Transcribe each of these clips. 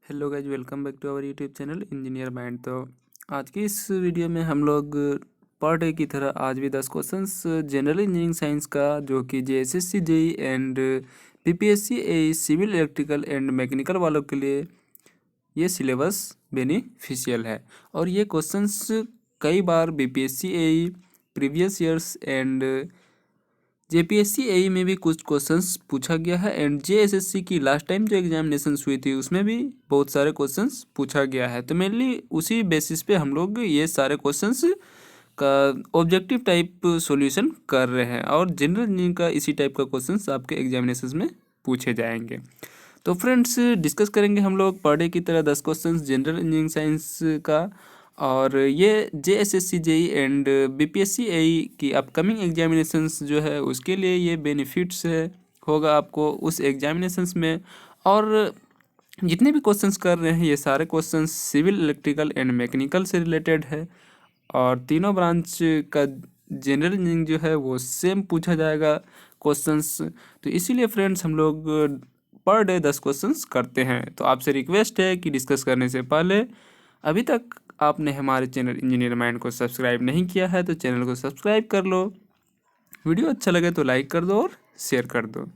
Hello guys, welcome back to our YouTube channel engineer mind. तो आज की इस वीडियो में हम लोग पर डे की तरह आज भी 10 क्वेश्चंस जनरल इंजीनियरिंग साइंस का, जो कि JSSC JE and BPSC A civil electrical and mechanical वालों के लिए ये सिलेबस बेनिफिशियल है। और ये क्वेश्चंस कई बार BPSC a previous years and JPSC AE में भी कुछ क्वेश्चंस पूछा गया है एंड जेएसएससी की लास्ट टाइम जो एग्जामिनेशंस हुई थी उसमें भी बहुत सारे क्वेश्चंस पूछा गया है। तो मेनली उसी बेसिस पे हम लोग ये सारे क्वेश्चंस का ऑब्जेक्टिव टाइप सॉल्यूशन कर रहे हैं और जनरल इंजीनियरिंग का इसी टाइप का क्वेश्चंस आपके एग्जामिनेशंस में पूछे जाएंगे। तो फ्रेंड्स, डिस्कस करेंगे हम लोग पर डे की तरह 10 क्वेश्चंस जनरल इंजीनियरिंग साइंस का। और ये जेएसएससी जेई एंड बीपीएससी एई की अपकमिंग एग्जामिनेशंस जो है उसके लिए ये बेनिफिट्स है होगा आपको उस एग्जामिनेशंस में। और जितने भी क्वेश्चंस कर रहे हैं ये सारे questions civil electrical and mechanical से रिलेटेड है और तीनों ब्रांच का जनरल इंजीनियरिंग जो है वो सेम पूछा जाएगा क्वेश्चंस। तो इसीलिए फ्रेंड्स हम लोग पर डे 10 क्वेश्चंस करते हैं। तो आपसे रिक्वेस्ट है कि डिस्कस करने से पहले अभी तक आपने हमारे चैनल इंजीनियर माइंड को सब्सक्राइब नहीं किया है तो चैनल को सब्सक्राइब कर लो, वीडियो अच्छा लगे तो लाइक कर दो और शेयर कर दो।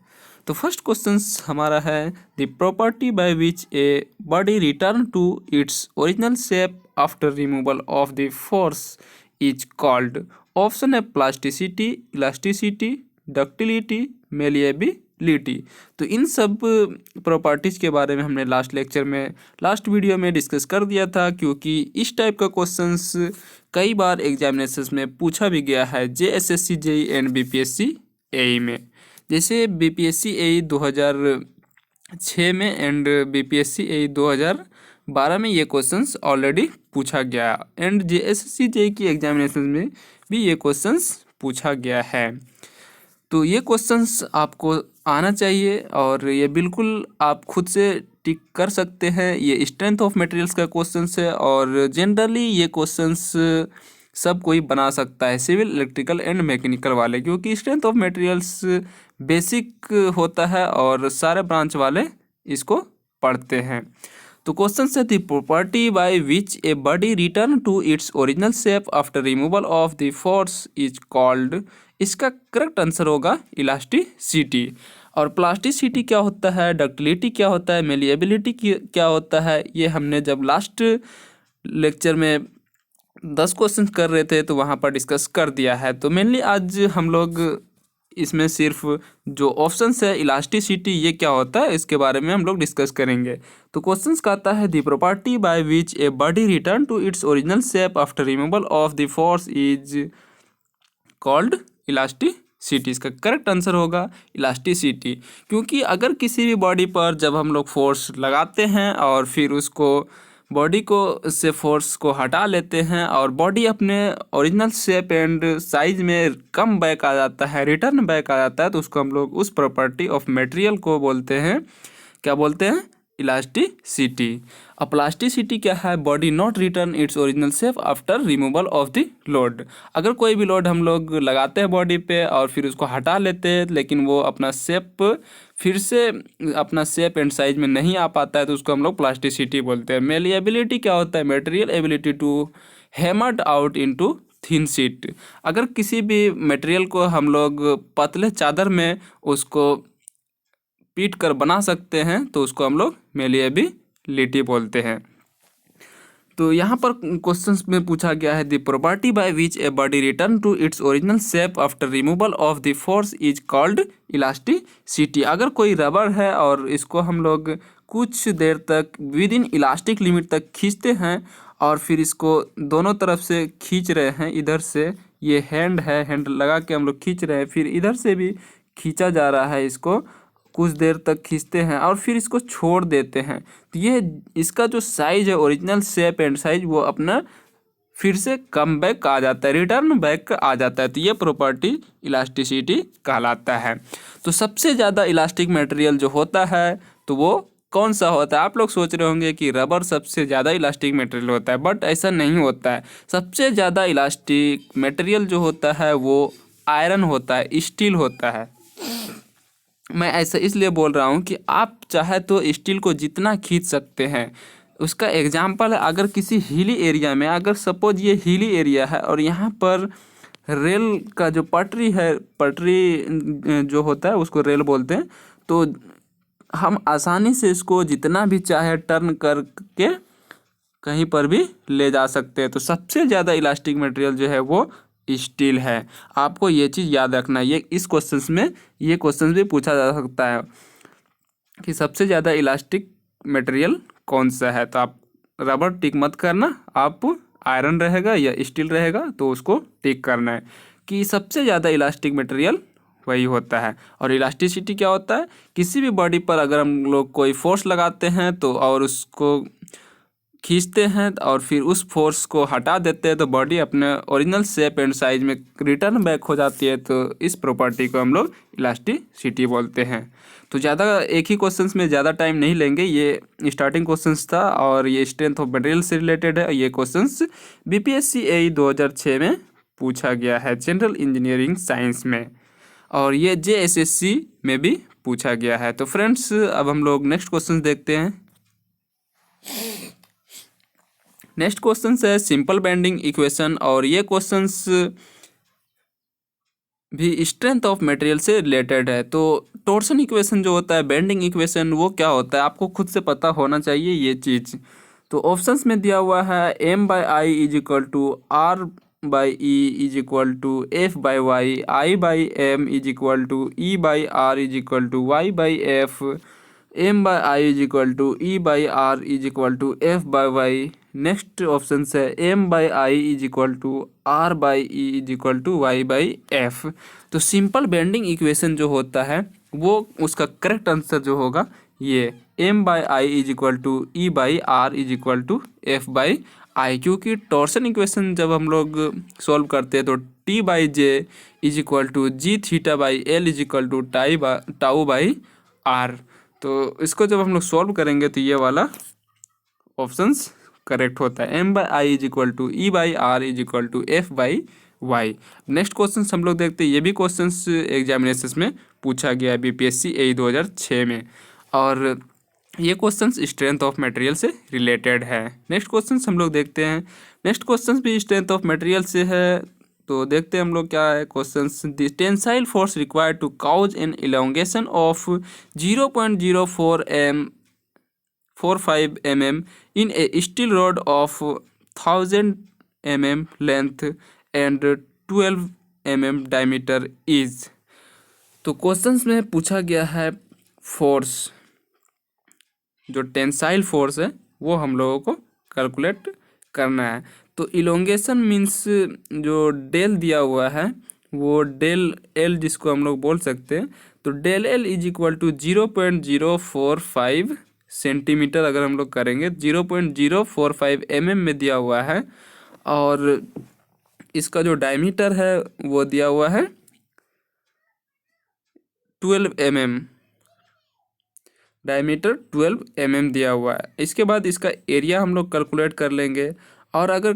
तो फर्स्ट क्वेश्चन हमारा है, the property by which a body return to its original shape after removal of the force is called. Option है प्लास्टिसिटी, इलास्टिसिटी, डक्टिलिटी, मेलिएबिलिटी। तो इन सब प्रॉपर्टीज़ के बारे में हमने लास्ट वीडियो में डिस्कस कर दिया था, क्योंकि इस टाइप का क्वेश्चंस कई बार एग्जामिनेशंस में पूछा भी गया है जेएसएससी जेई एंड बीपीएससी एई में। जैसे बीपीएससी एई 2006 में एंड बीपीएससी एई 2012 में ये क्वेश्चंस ऑलरेडी पूछा गया एंड जेएसएससी जेई की एग्जामिनेशन में भी ये क्वेश्चंस पूछा गया है। तो ये क्वेश्चंस आपको आना चाहिए और ये बिल्कुल आप खुद से टिक कर सकते हैं। ये स्ट्रेंथ ऑफ मटेरियल्स का क्वेश्चंस है और जनरली ये क्वेश्चंस सब कोई बना सकता है, सिविल इलेक्ट्रिकल एंड मैकेनिकल वाले, क्योंकि स्ट्रेंथ ऑफ मटेरियल्स बेसिक होता है और सारे ब्रांच वाले इसको पढ़ते हैं। तो क्वेश्चन है, the property by which a body return to its original shape after removal of the force is called. इसका करेक्ट आंसर होगा इलास्टिसिटी। और प्लास्टिसिटी क्या होता है, डक्टिलिटी क्या होता है, मेलिएबिलिटी क्या होता है, ये हमने जब लास्ट लेक्चर में 10 क्वेश्चन कर रहे थे तो वहाँ पर डिस्कस कर दिया है। तो मेनली आज हम लोग इसमें सिर्फ जो ऑप्शंस है इलास्टिसिटी ये क्या होता है इसके बारे में हम लोग डिस्कस करेंगे। तो क्वेश्चंस का आता है, the property by which a body return to its original shape after removal of the force is called elasticity. इसका करेक्ट आंसर होगा इलास्टिसिटी। क्योंकि अगर किसी भी बॉडी पर जब हम लोग फोर्स लगाते हैं और फिर उसको बॉडी को से फोर्स को हटा लेते हैं और बॉडी अपने ओरिजिनल शेप एंड साइज में कम बैक आ जाता है, रिटर्न बैक आ जाता है, तो उसको हम लोग उस प्रॉपर्टी ऑफ मटेरियल को बोलते हैं, क्या बोलते हैं, इलास्टिसिटी। अब प्लास्टिसिटी क्या है, body not return it's original shape after removal of the load. अगर कोई भी लोड हम लोग लगाते हैं बॉडी पे और फिर उसको हटा लेते हैं लेकिन वो अपना शेप फिर से अपना शेप एंड साइज में नहीं आ पाता है तो उसको हम लोग प्लास्टिसिटी बोलते हैं। मेलिएबिलिटी क्या होता है, material ability to hammered out into thin sheet. अगर किसी भी मटेरियल को हम लोग पतले चादर में उसको पीट कर बना सकते हैं तो उसको हम लोग मेलिएबिलिटी बोलते हैं। तो यहाँ पर क्वेश्चंस में पूछा गया है, the property by which a body return to its original shape after removal of the force is called elasticity. अगर कोई रबर है और इसको हम लोग कुछ देर तक विद इन इलास्टिक लिमिट तक खींचते हैं और फिर इसको दोनों तरफ से खींच रहे हैं, इधर से ये हैंड है, हैंड लगा के हम लोग खींच रहे हैं, फिर इधर से भी खींचा जा रहा है, इसको कुछ देर तक खींचते हैं और फिर इसको छोड़ देते हैं, तो ये इसका जो साइज है ओरिजिनल शेप एंड साइज वो अपना फिर से कम बैक आ जाता है, रिटर्न बैक आ जाता है। तो ये प्रॉपर्टी इलास्टिसिटी कहलाता है। तो सबसे ज़्यादा इलास्टिक मटेरियल जो होता है तो वो कौन सा होता है। आप लोग सोच रहे होंगे कि रबर सबसे ज़्यादा इलास्टिक मटेरियल होता है, बट ऐसा नहीं होता है। सबसे ज़्यादा इलास्टिक मटेरियल जो होता है वो आयरन होता है, स्टील होता है। मैं ऐसा इसलिए बोल रहा हूँ कि आप चाहे तो स्टील को जितना खींच सकते हैं। उसका एग्जाम्पल है, अगर किसी हिली एरिया में, अगर सपोज ये हिली एरिया है और यहाँ पर रेल का जो पटरी है, पटरी जो होता है उसको रेल बोलते हैं, तो हम आसानी से इसको जितना भी चाहे टर्न करके कहीं पर भी ले जा सकते हैं। तो सबसे ज़्यादा इलास्टिक मटेरियल जो है वो स्टील है। आपको ये चीज़ याद रखना है। ये इस क्वेश्चंस में ये क्वेश्चंस भी पूछा जा सकता है कि सबसे ज़्यादा इलास्टिक मटेरियल कौन सा है। तो आप रबर टिक मत करना, आप आयरन रहेगा या स्टील रहेगा तो उसको टिक करना है कि सबसे ज़्यादा इलास्टिक मटेरियल वही होता है। और इलास्टिसिटी क्या होता है, किसी भी बॉडी पर अगर हम लोग कोई फोर्स लगाते हैं तो और उसको खींचते हैं और फिर उस फोर्स को हटा देते हैं तो बॉडी अपने ओरिजिनल शेप एंड साइज में रिटर्न बैक हो जाती है। तो इस प्रॉपर्टी को हम लोग इलास्टिसिटी बोलते हैं। तो ज़्यादा एक ही क्वेश्चंस में ज़्यादा टाइम नहीं लेंगे। ये स्टार्टिंग क्वेश्चंस था और ये स्ट्रेंथ ऑफ मटेरियल से रिलेटेड है। ये क्वेश्चंस बीपीएससी एई 2006 में पूछा गया है जनरल इंजीनियरिंग साइंस में, और ये जेएसएससी में भी पूछा गया है। तो फ्रेंड्स अब हम लोग नेक्स्ट क्वेश्चन देखते हैं। नेक्स्ट क्वेश्चन है सिंपल बेंडिंग इक्वेशन, और ये क्वेश्चंस भी स्ट्रेंथ ऑफ मटेरियल से रिलेटेड है। तो टॉर्सन इक्वेशन जो होता है, बेंडिंग इक्वेशन, वो क्या होता है आपको खुद से पता होना चाहिए ये चीज़। तो ऑप्शंस में दिया हुआ है M/I is equal to R/E is equal to F/Y, I/M is equal to E/R is equal to Y/F, M/I is equal to E/R is equal to F/Y। Next option है M/I is equal to R/E is equal to Y/F। तो simple bending equation जो होता है वो उसका correct answer जो होगा ये M/I is equal to E/R is equal to F/I, क्योंकि टॉर्सन इक्वेशन जब हम लोग सॉल्व करते हैं तो T/J is equal to G(θ/L) is equal to tau. तो इसको जब हम लोग सॉल्व करेंगे तो ये वाला ऑप्शंस करेक्ट होता है। M/I is equal to E/R is equal to F/Y। Next question हम लोग देखते हैं। ये भी क्वेश्चन एग्जामिनेशन में पूछा गया है बीपीएससी एई 2006 में, और ये क्वेश्चन स्ट्रेंथ ऑफ मटेरियल से रिलेटेड है। नेक्स्ट क्वेश्चन हम लोग देखते हैं। नेक्स्ट क्वेश्चन भी स्ट्रेंथ ऑफ मटेरियल से है। तो देखते हैं हम लोग क्या है question. The tensile force required to cause an elongation of 0.045 mm in a steel rod of 1000 mm length and 12 mm diameter is। तो क्वेश्चंस में पूछा गया है फोर्स, जो टेंसाइल फोर्स है वो हम लोगों को कैलकुलेट करना है। तो इलोंगेशन मीन्स जो डेल दिया हुआ है वो डेल एल जिसको हम लोग बोल सकते हैं। तो del L is equal to 0.045 centimetre अगर हम लोग करेंगे, 0.045 में दिया हुआ है, और इसका जो डायमीटर है वो दिया हुआ है 12 mm, डायमीटर 12 mm दिया हुआ है। इसके बाद इसका एरिया हम लोग कैलकुलेट कर लेंगे, और अगर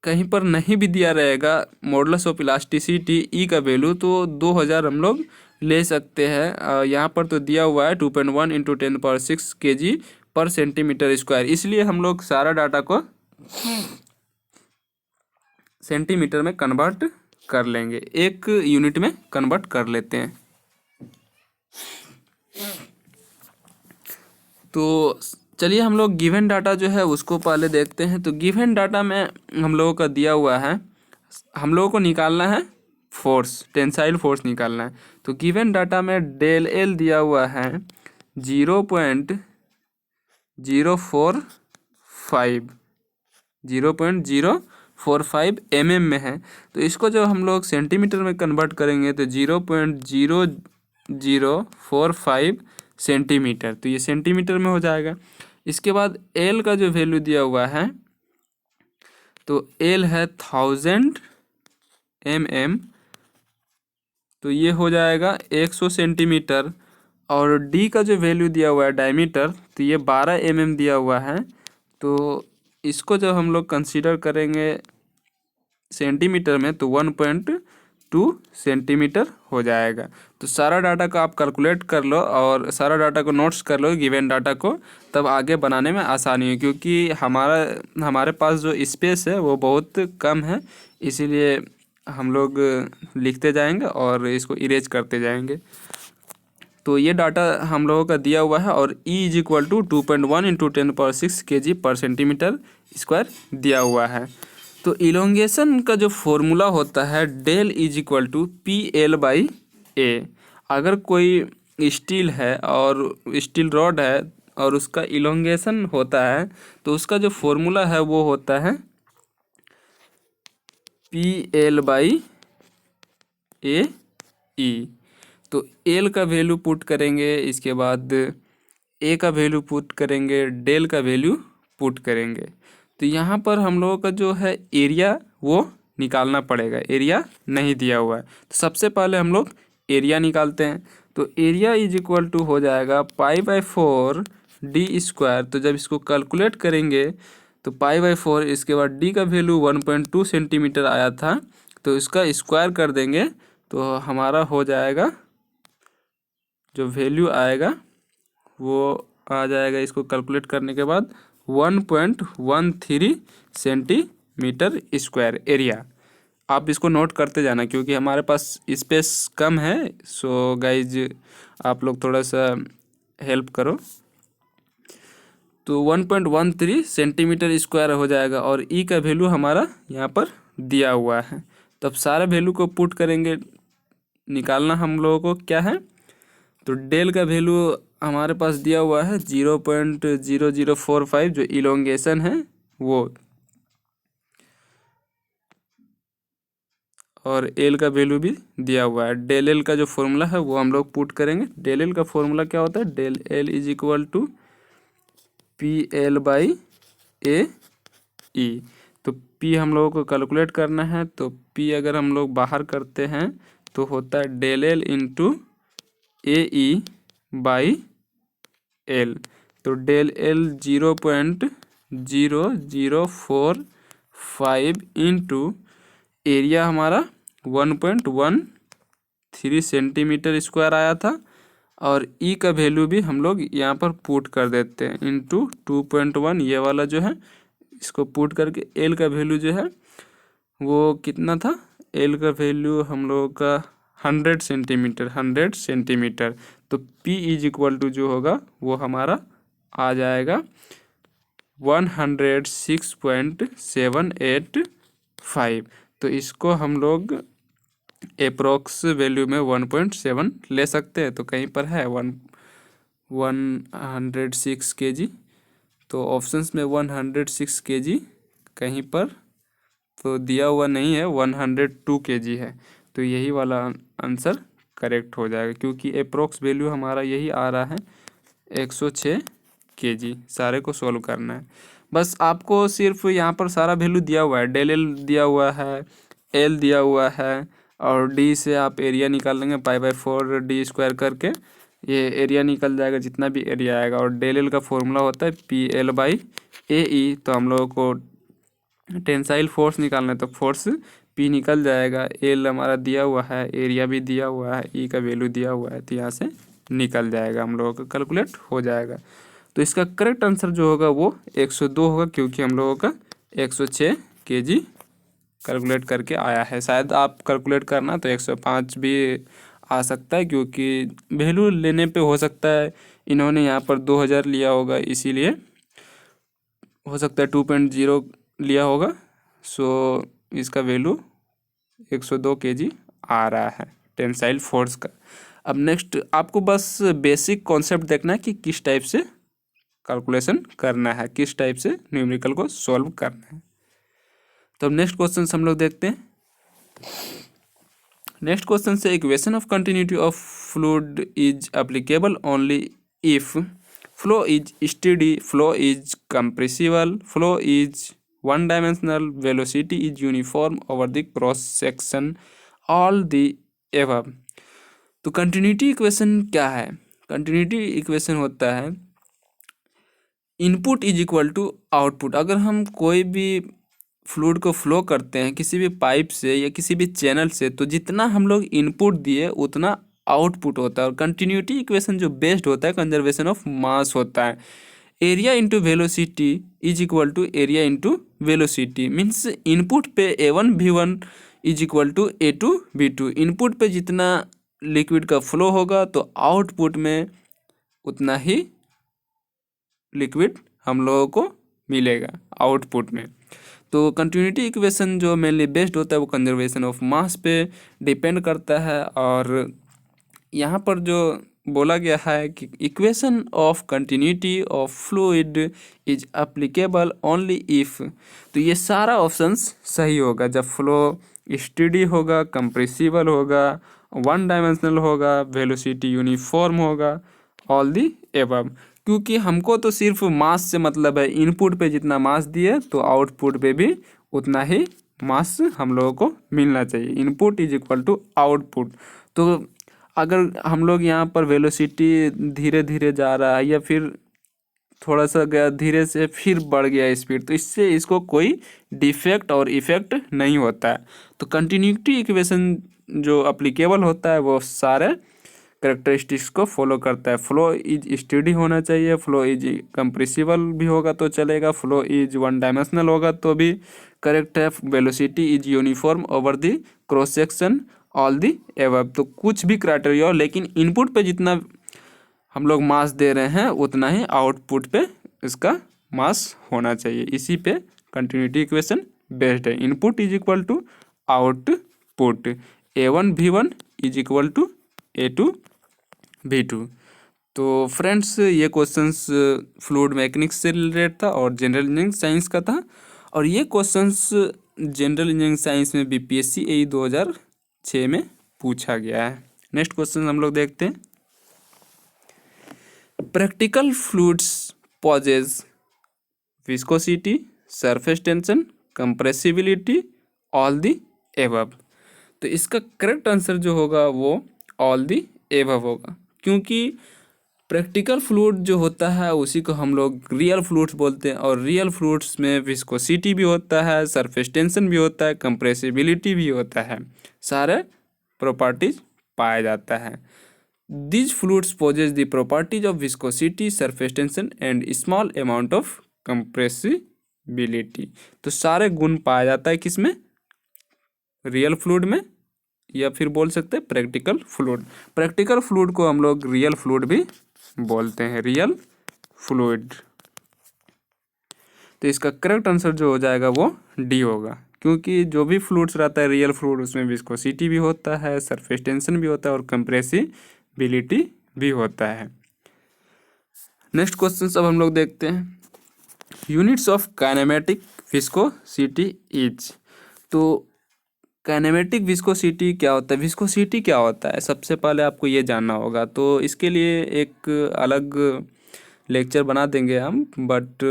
कहीं पर नहीं भी दिया रहेगा मॉडुलस ऑफ इलास्टिसिटी ई का वैल्यू तो 2000 हम लोग ले सकते हैं। यहाँ पर तो दिया हुआ है 2.1 × 10⁶ kg पर सेंटीमीटर स्क्वायर, इसलिए हम लोग सारा डाटा को सेंटीमीटर में कन्वर्ट कर लेंगे, एक यूनिट में कन्वर्ट कर लेते हैं। तो चलिए हम लोग गिवन डाटा जो है उसको पहले देखते हैं। तो गिवन डाटा में हम लोगों का दिया हुआ है, हम लोगों को निकालना है फोर्स, टेंसाइल फोर्स निकालना है। तो गिवन डाटा में डेल एल दिया हुआ है 0.045 mm में है। तो इसको जब हम लोग सेंटीमीटर में कन्वर्ट करेंगे तो 0.0045 सेंटीमीटर, तो ये सेंटीमीटर में हो जाएगा। इसके बाद एल का जो वैल्यू दिया हुआ है तो एल है 1000 mm, तो ये हो जाएगा 100 सेंटीमीटर। और डी का जो वैल्यू दिया हुआ है डायमीटर, तो ये 12 mm दिया हुआ है। तो इसको जब हम लोग कंसीडर करेंगे सेंटीमीटर में तो 2 सेंटीमीटर हो जाएगा। तो सारा डाटा को आप कैलकुलेट कर लो और सारा डाटा को नोट्स कर लो गिवन डाटा को, तब आगे बनाने में आसानी है, क्योंकि हमारे पास जो स्पेस है वो बहुत कम है, इसीलिए हम लोग लिखते जाएंगे और इसको इरेज करते जाएंगे। तो ये डाटा हम लोगों का दिया हुआ है और E is equal to 2.1 into 10⁻6 kg पर सेंटीमीटर स्क्वायर दिया हुआ है। तो इलोंगेशन का जो फॉर्मूला होता है del is equal to PL/A। अगर कोई स्टील है और स्टील रॉड है और उसका इलोंगेशन होता है तो उसका जो फॉर्मूला है वो होता है PL/AE। तो एल का वैल्यू पुट करेंगे, इसके बाद ए का वैल्यू पुट करेंगे, डेल का वैल्यू पुट करेंगे। तो यहाँ पर हम लोगों का जो है एरिया वो निकालना पड़ेगा, एरिया नहीं दिया हुआ है। तो सबसे पहले हम लोग एरिया निकालते हैं। तो एरिया इज इक्वल टू हो जाएगा π/4 d²। तो जब इसको कैलकुलेट करेंगे तो π/4, इसके बाद डी का वैल्यू 1.2 सेंटीमीटर आया था, तो इसका स्क्वायर कर देंगे तो हमारा हो जाएगा, जो वैल्यू आएगा वो आ जाएगा इसको कैलकुलेट करने के बाद 1.13 सेंटीमीटर स्क्वायर एरिया। आप इसको नोट करते जाना क्योंकि हमारे पास स्पेस कम है। सो गाइज आप लोग थोड़ा सा हेल्प करो। तो 1.13 सेंटीमीटर स्क्वायर हो जाएगा और ई का वैल्यू हमारा यहाँ पर दिया हुआ है। तब सारे वैल्यू को पुट करेंगे, निकालना हम लोगों को क्या है। तो डेल का वैल्यू हमारे पास दिया हुआ है 0.0045, जो इलोंगेशन है वो, और एल का वैल्यू भी दिया हुआ है। डेल एल का जो फॉर्मूला है वो हम लोग पुट करेंगे। डेल एल का फॉर्मूला क्या होता है, del L is equal to PL/AE। तो P हम लोगों को कैलकुलेट करना है, तो P अगर हम लोग बाहर करते हैं तो होता है डेल एल इंटू AE/L। तो डेल एल 0.0045 इंटू एरिया हमारा 1.13 सेंटीमीटर स्क्वायर आया था, और ई का वैल्यू भी हम लोग यहाँ पर पुट कर देते हैं इंटू 2.1, ये वाला जो है इसको पुट करके एल का वैल्यू जो है वो कितना था, एल का वैल्यू हम लोगों का 100 सेंटीमीटर। तो P इज इक्वल टू जो होगा वो हमारा आ जाएगा 106.785। तो इसको हम लोग अप्रोक्स वैल्यू में 1.7 ले सकते हैं। तो कहीं पर है 106 kg, तो ऑप्शंस में 106 kg कहीं पर तो दिया हुआ नहीं है, 102 kg है। तो यही वाला आंसर करेक्ट हो जाएगा क्योंकि अप्रोक्स वैल्यू हमारा यही आ रहा है 106 kg। सारे को सोल्व करना है, बस आपको सिर्फ यहाँ पर सारा वैल्यू दिया हुआ है, डेल एल दिया हुआ है, एल दिया हुआ है, और डी से आप एरिया निकाल लेंगे π/4 d² करके, ये एरिया निकल जाएगा जितना भी एरिया आएगा। और डेल एल का फॉर्मूला होता है PL/AE। तो हम लोगों को टेंसाइल फोर्स निकालना है, तो फोर्स P निकल जाएगा, एल हमारा दिया हुआ है, एरिया भी दिया हुआ है, ई का वैल्यू दिया हुआ है, तो यहाँ से निकल जाएगा, हम लोगों का कैलकुलेट हो जाएगा। तो इसका करेक्ट आंसर जो होगा वो 102 होगा क्योंकि हम लोगों का 106 kg कैलकुलेट करके आया है। शायद आप कैलकुलेट करना तो 105 भी आ सकता है क्योंकि वैल्यू लेने पे हो सकता है इन्होंने यहाँ पर 2000 लिया होगा, इसीलिए हो सकता है 2.0 लिया होगा। सो इसका वैल्यू 102 kg आ रहा है टेंसाइल फोर्स का। अब नेक्स्ट आपको बस बेसिक कॉन्सेप्ट देखना है कि किस टाइप से कैलकुलेशन करना है, किस टाइप से न्यूमेरिकल को सॉल्व करना है। तो अब नेक्स्ट क्वेश्चन हम लोग देखते हैं। नेक्स्ट क्वेश्चन से equation of continuity of fluid is applicable only if flow is steady, flow is compressible, flow is one dimensional, velocity is uniform over the cross section, all the above. तो continuity equation क्या है, continuity equation होता है input is equal to output. अगर हम कोई भी fluid को फ्लो करते हैं किसी भी पाइप से या किसी भी चैनल से, तो जितना हम लोग इनपुट दिए उतना आउटपुट होता है। और कंटिन्यूटी इक्वेशन जो बेस्ड होता है कंजर्वेशन ऑफ मास होता है। Area into velocity is equal to area into velocity, means input पे A1 V1 is equal to A2 V2। Input पे जितना लिक्विड का फ्लो होगा तो आउटपुट में उतना ही लिक्विड हम लोगों को मिलेगा आउटपुट में। तो कंटिन्यूटी इक्वेशन जो मेनली बेस्ड होता है वो कंजर्वेशन ऑफ मास पे डिपेंड करता है। और यहाँ पर जो बोला गया है कि equation of continuity of fluid is applicable only if, तो ये सारा ऑप्शंस सही होगा जब फ्लो स्टेडी होगा, कंप्रेसिबल होगा, वन डायमेंशनल होगा, वेलोसिटी यूनिफॉर्म होगा, ऑल दी एबव। क्योंकि हमको तो सिर्फ मास से मतलब है, इनपुट पे जितना मास दिए तो आउटपुट पे भी उतना ही मास हम लोगों को मिलना चाहिए। Input is equal to output. तो अगर हम लोग यहाँ पर वेलोसिटी धीरे धीरे जा रहा है या फिर थोड़ा सा गया धीरे से फिर बढ़ गया स्पीड, तो इससे इसको कोई डिफेक्ट और इफेक्ट नहीं होता है। तो कंटिन्यूटी इक्वेशन जो अप्लीकेबल होता है वो सारे करेक्टरिस्टिक्स को फॉलो करता है। फ्लो इज स्टेडी होना चाहिए, फ्लो इज कंप्रेसिबल भी होगा तो चलेगा, फ्लो इज वन डायमेंशनल होगा तो भी करेक्ट है, velocity is uniform over the cross section, all the above. तो कुछ भी क्राइटेरिया हो, लेकिन इनपुट पे जितना हम लोग मास दे रहे हैं उतना ही आउटपुट पे इसका मास होना चाहिए। इसी पे कंटिन्यूटी इक्वेशन बेस्ड है। Input is equal to output, A1 V1 is equal to A2 V2। तो फ्रेंड्स ये क्वेश्चंस फ्लूइड मैकेनिक्स से रिलेटेड था और जनरल इंजीनियरिंग साइंस का था। और ये क्वेश्चंस जनरल इंजीनियरिंग साइंस में BPSC AE 2006 में पूछा गया है। नेक्स्ट क्वेश्चन हम लोग देखते हैं। Practical fluids possess viscosity, surface tension, compressibility, all the above. तो इसका करेक्ट आंसर जो होगा वो ऑल दी एबव होगा, क्योंकि प्रैक्टिकल फ्लूइड जो होता है उसी को हम लोग रियल फ्लूइड्स बोलते हैं। और रियल फ्लूइड्स में विस्कोसिटी भी होता है, सरफेस टेंशन भी होता है, कंप्रेसिबिलिटी भी होता है, सारे प्रॉपर्टीज पाया जाता है। These fluids possess the properties of viscosity, surface tension and small amount of compressibility। तो सारे गुण पाया जाता है किसमें? रियल फ्लूइड में, या फिर बोल सकते हैं प्रैक्टिकल फ्लूइड। प्रैक्टिकल फ्लूइड को हम लोग रियल फ्लूइड भी बोलते हैं, रियल फ्लूइड। तो इसका करेक्ट आंसर जो हो जाएगा वो डी होगा, क्योंकि जो भी फ्लूइड्स रहता है रियल फ्लूइड उसमें विस्कोसिटी भी होता है, सरफेस टेंशन भी होता है और कंप्रेसिबिलिटी भी होता है। नेक्स्ट क्वेश्चन अब हम लोग देखते हैं। Units of kinematic viscosity is. तो काइनेमेटिक विस्कोसिटी क्या होता है, विस्कोसिटी क्या होता है, सबसे पहले आपको ये जानना होगा। तो इसके लिए एक अलग लेक्चर बना देंगे हम, बट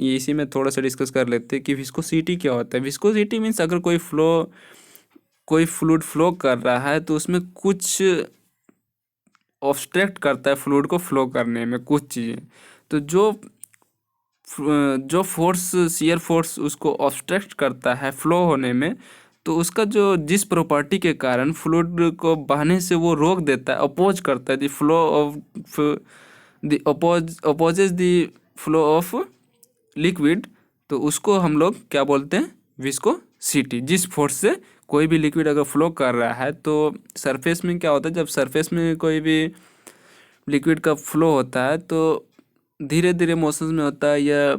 इसी में थोड़ा सा डिस्कस कर लेते हैं कि विस्कोसिटी क्या होता है। विस्कोसिटी मीन्स अगर कोई फ्लूइड फ्लो कर रहा है तो उसमें कुछ ऑब्स्ट्रक्ट करता है फ्लूइड को फ्लो करने में कुछ चीज़ें। तो जो फोर्स, शियर फोर्स उसको ऑब्स्ट्रक्ट करता है फ्लो होने में, तो उसका जो जिस प्रॉपर्टी के कारण फ्लूइड को बहने से वो रोक देता है, अपोज करता है, the flow of the opposes the flow of liquid, तो उसको हम लोग क्या बोलते हैं, विस्कोसिटी। जिस फोर्स से कोई भी लिक्विड अगर फ्लो कर रहा है, तो सरफेस में क्या होता है, जब सरफेस में कोई भी लिक्विड का फ्लो होता है तो धीरे धीरे मोशन में होता है या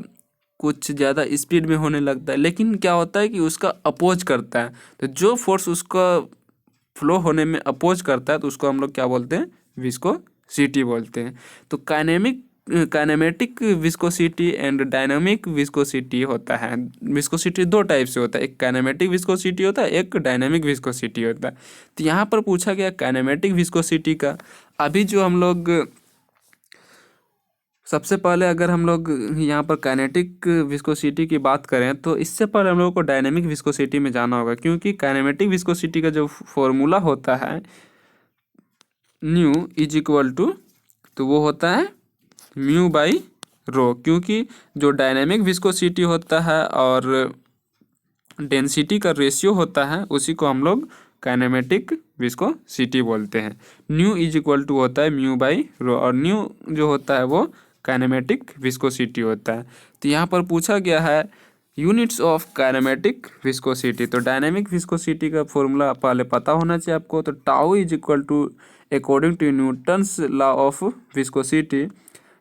कुछ ज़्यादा स्पीड में होने लगता है, लेकिन क्या होता है कि उसका अपोज करता है। तो जो फोर्स उसका फ्लो होने में अपोज करता है तो उसको हम लोग क्या बोलते हैं, विस्कोसिटी बोलते हैं। तो kinematic viscosity and dynamic viscosity होता है। विस्कोसिटी दो टाइप से होता है, एक काइनेमेटिक विस्कोसिटी होता है, एक डायनामिक विस्कोसिटी होता है। तो यहाँ पर पूछा गया काइनेमेटिक विस्कोसिटी का। अभी जो हम लोग सबसे पहले अगर हम लोग यहाँ पर काइनेटिक विस्कोसिटी की बात करें तो इससे पहले हम लोग को डायनामिक विस्कोसिटी में जाना होगा, क्योंकि काइनेमेटिक विस्कोसिटी का जो फॉर्मूला होता है न्यू इज इक्वल टू, तो वो होता है μ/ρ। क्योंकि जो डायनामिक विस्कोसिटी होता है और डेंसिटी का रेशियो होता है उसी को हम लोग काइनेमेटिक विस्कोसिटी बोलते हैं। न्यू इज इक्वल टू होता है म्यू बाई रो, और न्यू जो होता है वो काइनेमेटिक विस्कोसिटी होता है। तो यहाँ पर पूछा गया है यूनिट्स ऑफ काइनेमेटिक विस्कोसिटी। तो डायनेमिक विस्कोसिटी का फॉर्मूला पहले पता होना चाहिए आपको। तो tau is equal to according to Newton's law of viscosity,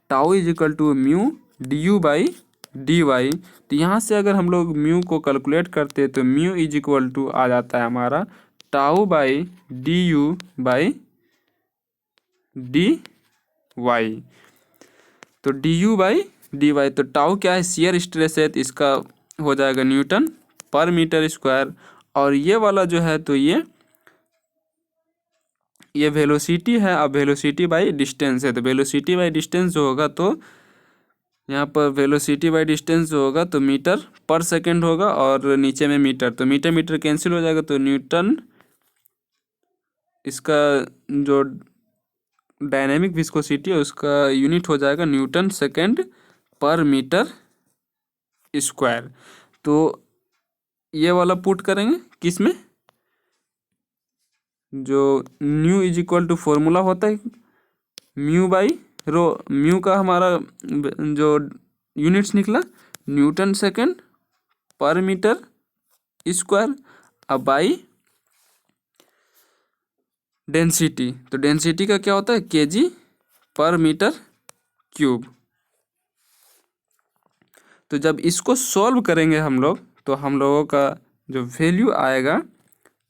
tau is equal to mu D U by D Y. तो यहाँ से अगर हम लोग म्यू को कैलकुलेट करते हैं तो म्यू इज इक्वल टू आ जाता है हमारा tau by D U by D Y. तो D U by D Y, तो टाउ क्या है, शियर स्ट्रेस है, तो इसका हो जाएगा न्यूटन पर मीटर स्क्वायर। और ये वाला जो है तो ये वेलोसिटी है। अब वेलोसिटी बाई डिस्टेंस है, तो वेलोसिटी बाई डिस्टेंस जो होगा तो यहाँ पर वेलोसिटी बाई डिस्टेंस जो होगा तो मीटर पर सेकंड होगा, और नीचे में मीटर, तो मीटर मीटर कैंसिल हो जाएगा, तो न्यूटन इसका जो डायनेमिक विस्कोसिटी है उसका यूनिट हो जाएगा न्यूटन सेकंड पर मीटर स्क्वायर। तो ये वाला पुट करेंगे किस में, जो nu is equal to formula होता है म्यू बाई रो, म्यू का हमारा जो यूनिट्स निकला न्यूटन सेकंड पर मीटर स्क्वायर, अब बाई डेंसिटी, तो डेंसिटी का क्या होता है केजी पर मीटर क्यूब। तो जब इसको सॉल्व करेंगे हम लोग तो हम लोगों का जो वैल्यू आएगा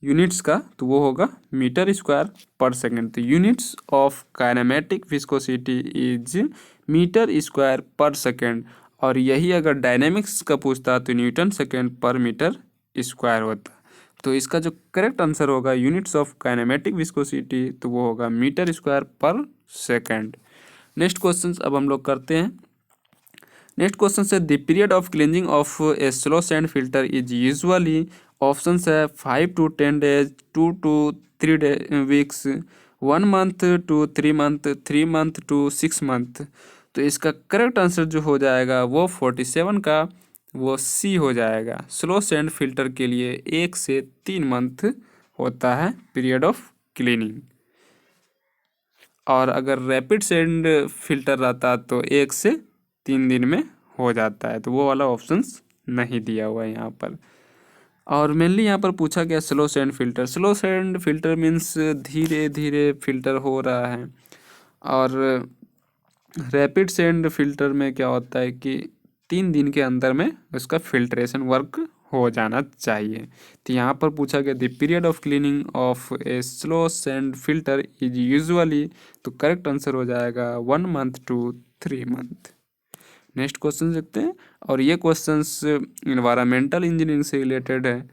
यूनिट्स का तो वो होगा मीटर स्क्वायर पर सेकंड। तो units of kinematic viscosity is metre square पर सेकंड, और यही अगर डायनेमिक्स का पूछता तो न्यूटन सेकंड पर मीटर स्क्वायर होता। तो इसका जो करेक्ट आंसर होगा यूनिट्स ऑफ काइनेमेटिक विस्कोसिटी तो वो होगा मीटर स्क्वायर पर सेकंड। नेक्स्ट क्वेश्चन अब हम लोग करते हैं। नेक्स्ट क्वेश्चन से the period of cleansing of a slow sand filter is usually, option है 5 to 10 days, 2 to 3 weeks, 1 month to 3 month, 3 month to 6 month। तो इसका करेक्ट आंसर जो हो जाएगा वो 47 का वो सी हो जाएगा। स्लो सैंड फिल्टर के लिए 1 से 3 मंथ होता है पीरियड ऑफ क्लीनिंग, और अगर रैपिड सैंड फिल्टर रहता तो 1 से 3 दिन में हो जाता है। तो वो वाला ऑप्शंस नहीं दिया हुआ है यहाँ पर। और मेनली यहाँ पर पूछा गया slow sand filter. Slow sand filter means धीरे धीरे फिल्टर हो रहा है, और रैपिड सैंड फिल्टर में क्या होता है कि 3 दिन के अंदर में उसका फिल्ट्रेशन वर्क हो जाना चाहिए। तो यहाँ पर पूछा गया the period of cleaning of a slow sand filter is usually, तो करेक्ट आंसर हो जाएगा 1 month to 3 month। Next question देखते हैं, और ये क्वेश्चंस इन्वायरमेंटल इंजीनियरिंग से रिलेटेड है।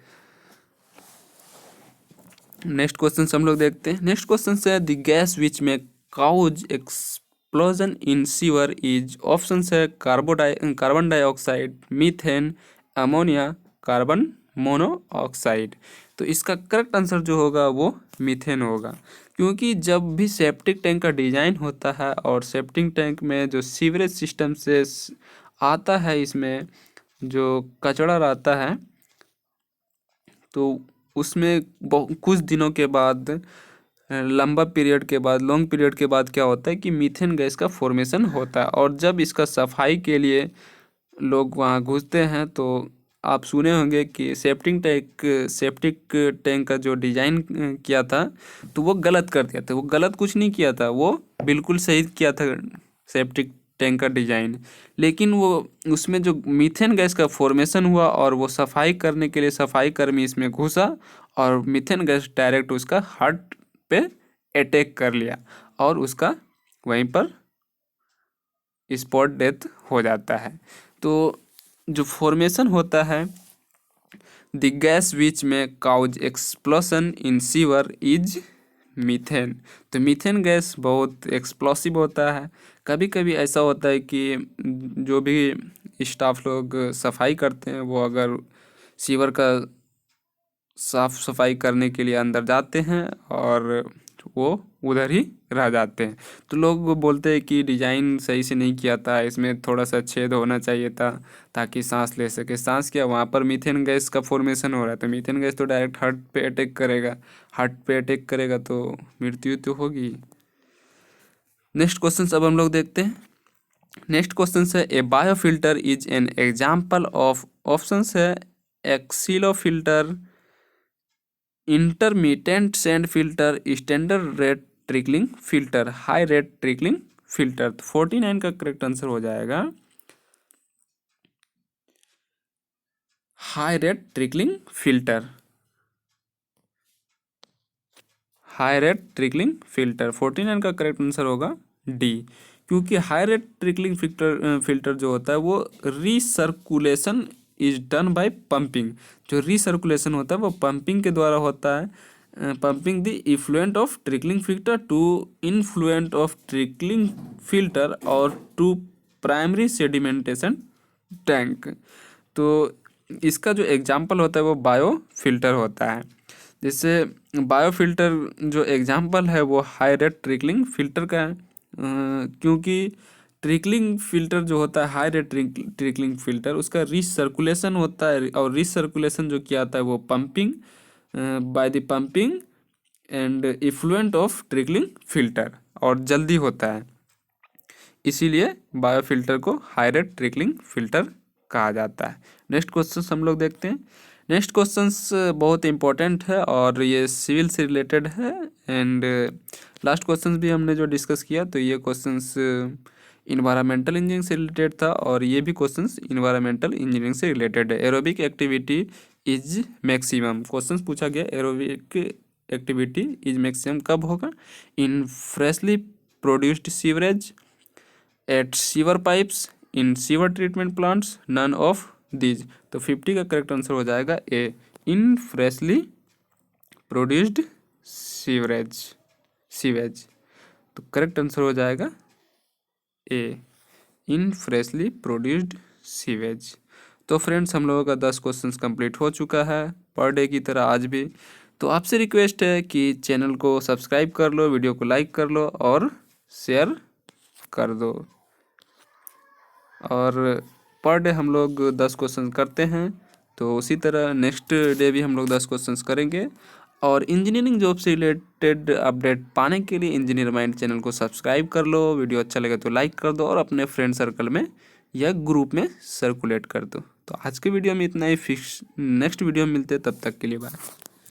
नेक्स्ट क्वेश्चन हम लोग देखते हैं। नेक्स्ट क्वेश्चन है the gas which may cause explosion in sewer is, option है carbon dioxide, methane, ammonia, carbon monoxide. तो इसका करेक्ट आंसर जो होगा वो मीथेन होगा, क्योंकि जब भी सेप्टिक टैंक का डिज़ाइन होता है और सेप्टिक टैंक में जो सीवरेज सिस्टम से आता है इसमें जो कचरा रहता है तो उसमें कुछ दिनों के बाद, लंबा पीरियड के बाद, लॉन्ग पीरियड के बाद क्या होता है कि मीथेन गैस का फॉर्मेशन होता है। और जब इसका सफाई के लिए लोग वहाँ घुसते हैं तो आप सुने होंगे कि सेप्टिक टैंक का जो डिज़ाइन किया था तो वो गलत कर दिया था। वो गलत कुछ नहीं किया था, वो बिल्कुल सही किया था सेप्टिक टैंक का डिज़ाइन, लेकिन वो उसमें जो मीथेन गैस का फॉर्मेशन हुआ और वो सफाई करने के लिए सफाई कर्मी इसमें घुसा और मीथेन गैस डायरेक्ट उसका हार्ट पे अटैक कर लिया और उसका वहीं पर स्पॉट डेथ हो जाता है। तो जो फॉर्मेशन होता है the gas which may cause explosion in sewer is methane. तो मीथेन गैस बहुत एक्सप्लोसिव होता है। कभी कभी ऐसा होता है कि जो भी स्टाफ लोग सफाई करते हैं वो अगर सीवर का साफ सफाई करने के लिए अंदर जाते हैं और वो उधर ही रह जाते हैं। तो लोग बोलते हैं कि डिज़ाइन सही से नहीं किया था, इसमें थोड़ा सा छेद होना चाहिए था ताकि सांस ले सके। सांस क्या, वहाँ पर मीथेन गैस का फॉर्मेशन हो रहा है, तो मीथेन गैस तो डायरेक्ट हार्ट पे अटैक करेगा, हार्ट पे अटैक करेगा तो मृत्यु तो होगी। नेक्स्ट क्वेश्चन अब हम लोग देखते हैं। नेक्स्ट क्वेश्चन है a biofilter is an example of, options है एक्सिलो filter, intermediate sand filter, standard rate trickling filter, high rate trickling filter. तो 49 का करेक्ट आंसर हो जाएगा high rate trickling filter. High rate trickling filter 49 का correct answer होगा D, क्योंकि high rate trickling filter जो होता है वो recirculation is done by pumping. जो रीसर्कुलेशन होता है वो पंपिंग के द्वारा होता है। Pumping the effluent of trickling filter to influent of trickling filter और टू प्राइमरी सेडिमेंटेशन टैंक। तो इसका जो एग्जाम्पल होता है वो बायो फिल्टर होता है। जैसे बायो फिल्टर जो एग्जाम्पल है वो हाई रेट ट्रिकलिंग फिल्टर का है, क्योंकि ट्रिकलिंग फिल्टर जो होता है हाई रेट ट्रिकलिंग फिल्टर उसका रीसर्कुलेशन होता है, और रीसर्कुलेशन जो किया जाता है वो pumping by the pumping and effluent of trickling filter, और जल्दी होता है, इसीलिए बायोफिल्टर को हाई रेट ट्रिकलिंग फिल्टर कहा जाता है। नेक्स्ट क्वेश्चन हम लोग देखते हैं। नेक्स्ट क्वेश्चन बहुत इंपॉर्टेंट है और ये सिविल से रिलेटेड है, एंड लास्ट क्वेश्चन भी हमने जो डिस्कस किया तो ये क्वेश्चंस इन्वायरमेंटल इंजीनियरिंग से रिलेटेड था, और ये भी क्वेश्चंस इन्वायरमेंटल इंजीनियरिंग से रिलेटेड है। Aerobic activity is maximum, question पूछा गया एरोबिक एक्टिविटी इज मैक्सिमम कब होगा, in freshly produced sewerage, at sewer pipes, in sewer treatment plants, none of these. तो 50 का करेक्ट आंसर हो जाएगा A, in freshly produced sewage. तो करेक्ट आंसर हो जाएगा A, in freshly produced sewage. तो फ्रेंड्स हम लोगों का 10 क्वेश्चंस कंप्लीट हो चुका है पर डे की तरह आज भी। तो आपसे रिक्वेस्ट है कि चैनल को सब्सक्राइब कर लो, वीडियो को लाइक कर लो और शेयर कर दो। और पर डे हम लोग 10 क्वेश्चन करते हैं, तो उसी तरह नेक्स्ट डे भी हम लोग 10 क्वेश्चंस करेंगे। और इंजीनियरिंग जॉब से रिलेटेड अपडेट पाने के लिए इंजीनियर माइंड चैनल को सब्सक्राइब कर लो, वीडियो अच्छा लगे तो लाइक कर दो और अपने फ्रेंड सर्कल में या ग्रुप में सर्कुलेट कर दो। तो आज के वीडियो में इतना ही, फिक्स नेक्स्ट वीडियो में मिलते हैं, तब तक के लिए बाय।